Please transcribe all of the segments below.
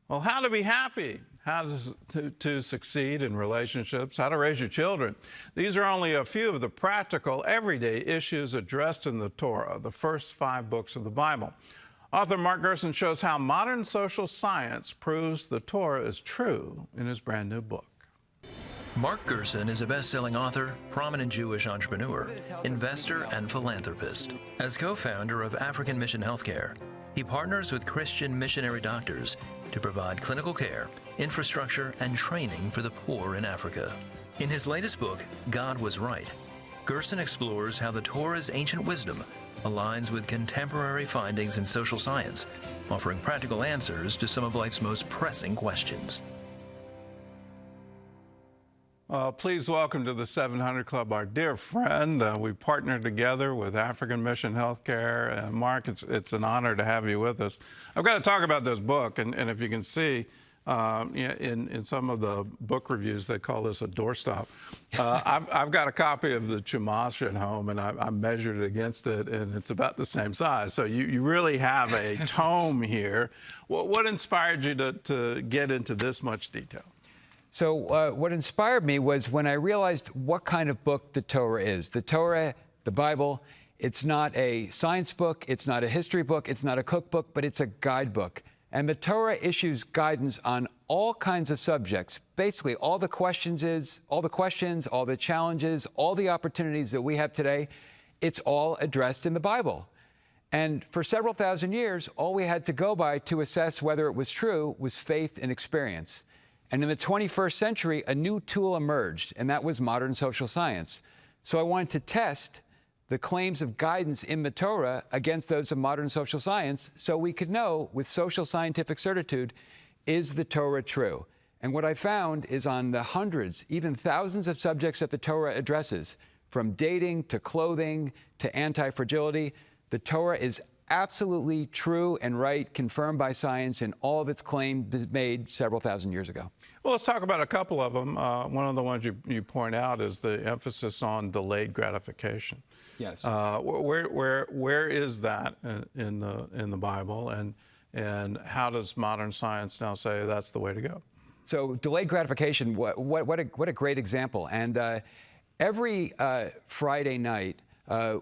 Well, how to be happy, to succeed in relationships, how to raise your children. These are only a few of the practical, everyday issues addressed in the Torah, the first 5 books of the Bible. Author Mark Gerson shows how modern social science proves the Torah is true in his brand new book. Mark Gerson is a best-selling author, prominent Jewish entrepreneur, investor, and philanthropist. As co-founder of African Mission Healthcare, he partners with Christian missionary doctors to provide clinical care, infrastructure, and training for the poor in Africa. In his latest book, God Was Right, Gerson explores how the Torah's ancient wisdom aligns with contemporary findings in social science, offering practical answers to some of life's most pressing questions. Please welcome to the 700 Club our dear friend. We partnered together with African Mission Healthcare. Mark, it's an honor to have you with us. I've got to talk about this book, and if you can see in some of the book reviews, they call this a doorstop. I've got a copy of the Chumash at home, and I measured it against it, and it's about the same size. So you really have a tome here. What inspired you to get into this much detail? So what inspired me was when I realized what kind of book the Torah is. The Torah, the Bible, it's not a science book, it's not a history book, it's not a cookbook, but it's a guidebook. And the Torah issues guidance on all kinds of subjects. Basically, all the questions, all the challenges, all the opportunities that we have today, it's all addressed in the Bible. And for several thousand years, all we had to go by to assess whether it was true was faith and experience. And in the 21st century, a new tool emerged, and that was modern social science. So I wanted to test the claims of guidance in the Torah against those of modern social science so we could know with social scientific certitude, is the Torah true? And what I found is on the hundreds, even thousands of subjects that the Torah addresses, from dating to clothing to anti-fragility, the Torah is absolutely true and right, confirmed by science, and all of its claims made several thousand years ago. Well, let's talk about a couple of them. One of the ones you point out is the emphasis on delayed gratification. Yes. Where is that in the Bible, and how does modern science now say that's the way to go? So delayed gratification, what a great example. And every Friday night,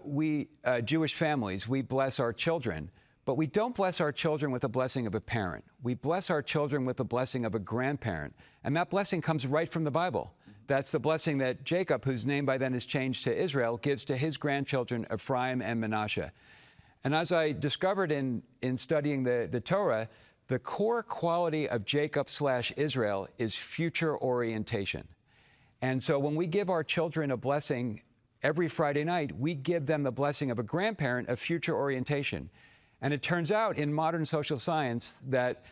we Jewish families, we bless our children, but we don't bless our children with the blessing of a parent. We bless our children with the blessing of a grandparent, and that blessing comes right from the Bible. That's the blessing that Jacob, whose name by then is changed to Israel, gives to his grandchildren Ephraim and Manasseh. And as I discovered in studying the Torah, the core quality of Jacob/Israel is future orientation. And so when we give our children a blessing every Friday night, we give them the blessing of a grandparent of future orientation. And it turns out in modern social science that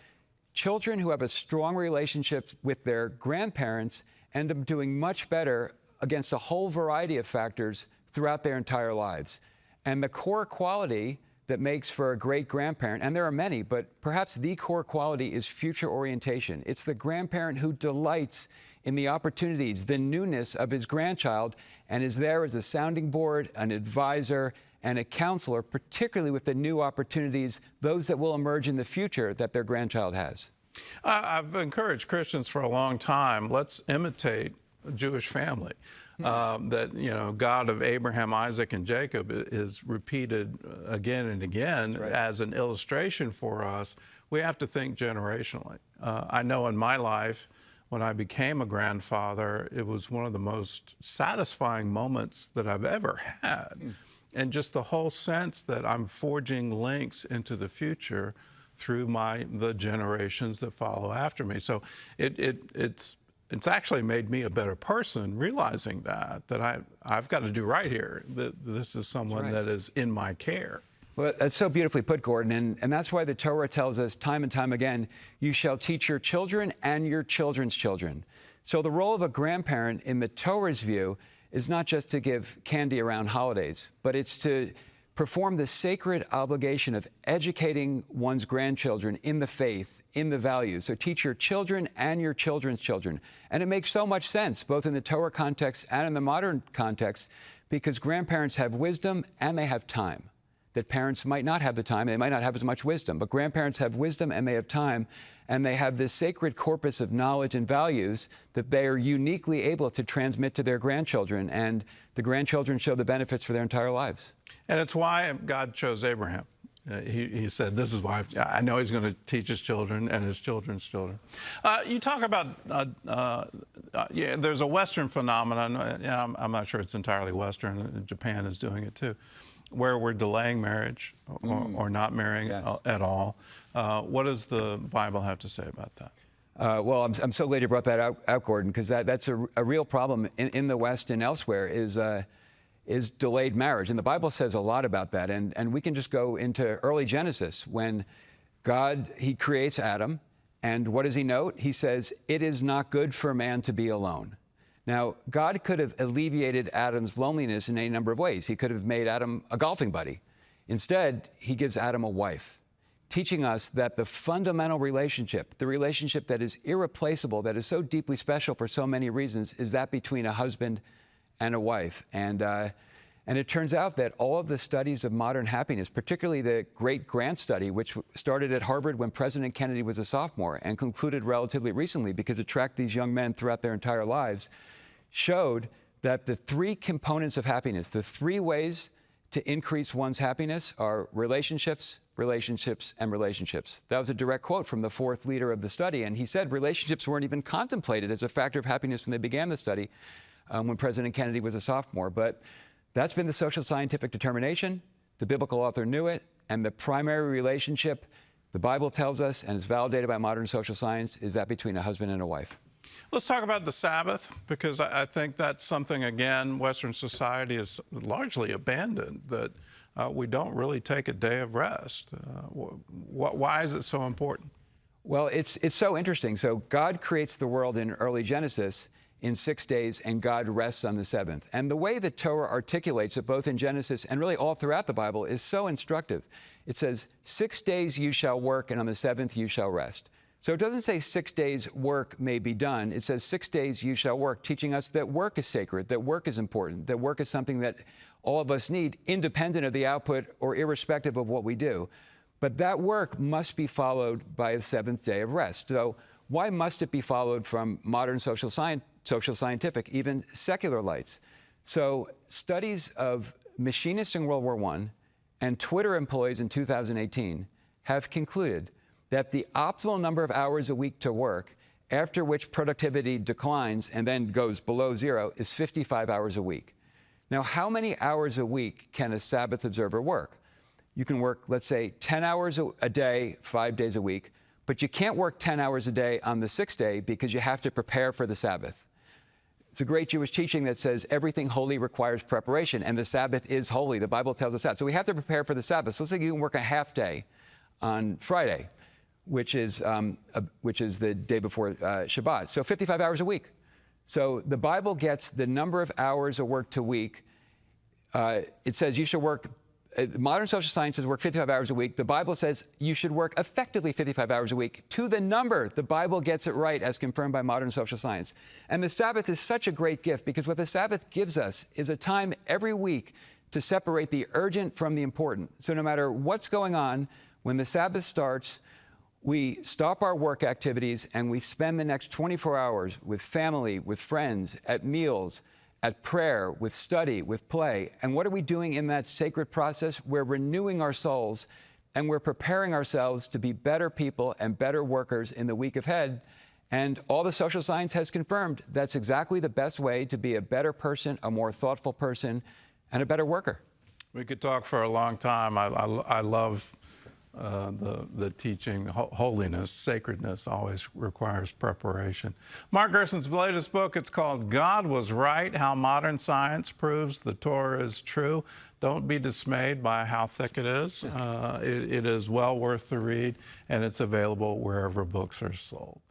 children who have a strong relationship with their grandparents end up doing much better against a whole variety of factors throughout their entire lives. And the core quality that makes for a great grandparent, and there are many, but perhaps the core quality is future orientation. It's the grandparent who delights in the opportunities, the newness of his grandchild, and is there as a sounding board, an advisor, and a counselor, particularly with the new opportunities, those that will emerge in the future that their grandchild has. I've encouraged Christians for a long time, let's imitate a Jewish family. That, God of Abraham, Isaac, and Jacob is repeated again and again. Right. As an illustration for us. We have to think generationally. I know in my life, when I became a grandfather, it was one of the most satisfying moments that I've ever had. And just the whole sense that I'm forging links into the future through the generations that follow after me. So it's actually made me a better person, realizing that I've got to do right here, that this is someone that is in my care. Well, that's so beautifully put, Gordon, and that's why the Torah tells us time and time again, you shall teach your children and your children's children. So the role of a grandparent in the Torah's view is not just to give candy around holidays, but it's to perform the sacred obligation of educating one's grandchildren in the faith, in the values. So teach your children and your children's children. And it makes so much sense, both in the Torah context and in the modern context, because grandparents have wisdom and they have time. That parents might not have the time, they might not have as much wisdom, but grandparents have wisdom and they have time. and they have this sacred corpus of knowledge and values that they are uniquely able to transmit to their grandchildren, and the grandchildren show the benefits for their entire lives. And it's why God chose Abraham. He said, this is why I know he's going to teach his children and his children's children. You talk about, there's a Western phenomenon. I'm not sure it's entirely Western. Japan is doing it too, where we're delaying marriage or not marrying at all. What does the Bible have to say about that? Well, I'm so glad you brought that out Gordon, because that's a real problem in the West and elsewhere is delayed marriage. And the Bible says a lot about that. And we can just go into early Genesis when God, he creates Adam. And what does he note? He says, it is not good for man to be alone. Now, God could have alleviated Adam's loneliness in any number of ways. He could have made Adam a golfing buddy. Instead, he gives Adam a wife, teaching us that the fundamental relationship, the relationship that is irreplaceable, that is so deeply special for so many reasons, is that between a husband and a wife. And it turns out that all of the studies of modern happiness, particularly the Great Grant Study, which started at Harvard when President Kennedy was a sophomore and concluded relatively recently because it tracked these young men throughout their entire lives, showed that the three components of happiness, the three ways to increase one's happiness, are relationships, relationships, and relationships. That was a direct quote from the fourth leader of the study. And he said relationships weren't even contemplated as a factor of happiness when they began the study, when President Kennedy was a sophomore. But that's been the social scientific determination. The biblical author knew it. And the primary relationship, the Bible tells us, and it's validated by modern social science, is that between a husband and a wife. Let's talk about the Sabbath, because I think that's something, again, Western society has largely abandoned, that we don't really take a day of rest. Why is it so important? Well, it's so interesting. So God creates the world in early Genesis in 6 days, and God rests on the seventh. And the way the Torah articulates it, both in Genesis and really all throughout the Bible, is so instructive. It says, 6 days you shall work, and on the seventh you shall rest. So it doesn't say 6 days work may be done. It says 6 days you shall work, teaching us that work is sacred, that work is important, that work is something that all of us need, independent of the output or irrespective of what we do. But that work must be followed by the seventh day of rest. So why must it be followed from modern social scientific, even secular lights? So studies of machinists in World War I and Twitter employees in 2018 have concluded that the optimal number of hours a week to work, after which productivity declines and then goes below zero, is 55 hours a week. Now, how many hours a week can a Sabbath observer work? You can work, let's say, 10 hours a day, 5 days a week, but you can't work 10 hours a day on the sixth day because you have to prepare for the Sabbath. It's a great Jewish teaching that says everything holy requires preparation, and the Sabbath is holy. The Bible tells us that. So we have to prepare for the Sabbath. So let's say you can work a half day on Friday, which is the day before Shabbat. So 55 hours a week. So the Bible gets the number of hours a work to week. It says you should work, modern social sciences work 55 hours a week. The Bible says you should work effectively 55 hours a week to the number. The Bible gets it right as confirmed by modern social science. And the Sabbath is such a great gift because what the Sabbath gives us is a time every week to separate the urgent from the important. So no matter what's going on, when the Sabbath starts, we stop our work activities and we spend the next 24 hours with family, with friends, at meals, at prayer, with study, with play. And what are we doing in that sacred process? We're renewing our souls and we're preparing ourselves to be better people and better workers in the week ahead. And all the social science has confirmed that's exactly the best way to be a better person, a more thoughtful person, and a better worker. We could talk for a long time. I love the teaching. Holiness, sacredness always requires preparation. Mark Gerson's latest book, it's called God Was Right, How Modern Science Proves the Torah is True. Don't be dismayed by how thick it is. It is well worth the read, and it's available wherever books are sold.